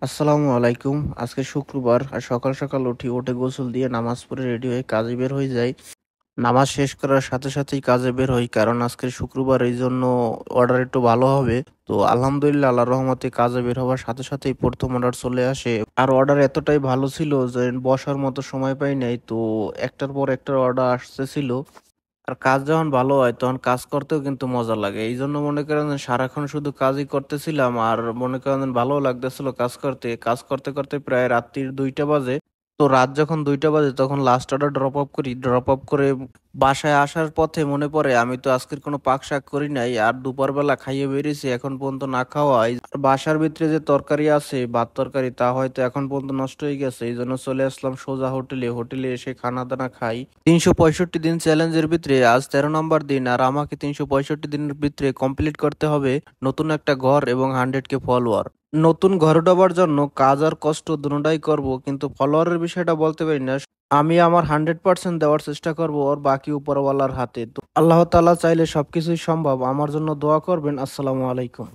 আসসালামু আলাইকুম। আজকে শুক্রবার আর সকাল সকাল উঠে গোসল দিয়ে নামাজ পড়ে রেডি হয়ে কাজে বের হয়ে যাই। নামাজ শেষ করার সাথে সাথেই কাজে বের হই, কারণ আজকে শুক্রবার, এই জন্য অর্ডার একটু ভালো হবে। তো আলহামদুলিল্লাহ, আল্লাহর রহমতে কাজে বের হওয়ার সাথে সাথেই প্রথম অর্ডার চলে আসে। আর অর্ডার এতটাই ভালো ছিল যে বসার মতো সময় পাই নাই। তো একটার পর একটা অর্ডার আসতেছিল। আর কাজ যখন ভালো হয় তখন কাজ করতেও কিন্তু মজা লাগে, এই জন্য মনে করেন যে সারাক্ষণ শুধু কাজই করতেছিলাম। আর মনে করেন যে ভালো লাগতেছিল কাজ করতে কাজ করতে করতে প্রায় রাত্রির 2টা বাজে। তো রাত যখন 2টা বাজে তখন লাস্ট অর্ডার ড্রপ আপ করি। ড্রপ আপ করে বাসায় আসার পথে মনে পড়ে আমি তো আজকের কোনো পাক শাক করি নাই, আর দুপুরবেলা খাইয়ে বেরিয়েছি, এখন পর্যন্ত না খাওয়া। আর বাসার ভিতরে যে তরকারি আছে, ভাত তরকারি, তা হয়তো এখন পর্যন্ত নষ্ট হয়ে গেছে। এই জন্য চলে আসলাম সোজা হোটেলে। হোটেলে এসে খানা দানা খাই। 365 দিন চ্যালেঞ্জের ভিতরে আজ 13 নম্বর দিন, আর আমাকে 365 দিনের ভিতরে কমপ্লিট করতে হবে নতুন একটা ঘর এবং 100K ফলোয়ার। নতুন ঘর ডোবার জন্য কাজ আর কষ্ট দুটোটাই করব, কিন্তু ফলোয়ারের বিষয়টা বলতে পারি না। আমি আমার 100% দেওয়ার চেষ্টা করব, ওর বাকি উপরওয়ালার হাতে। তো আল্লাহ তাআলা চাইলে সবকিছুই সম্ভব। আমার জন্য দোয়া করবেন। আসসালামু আলাইকুম।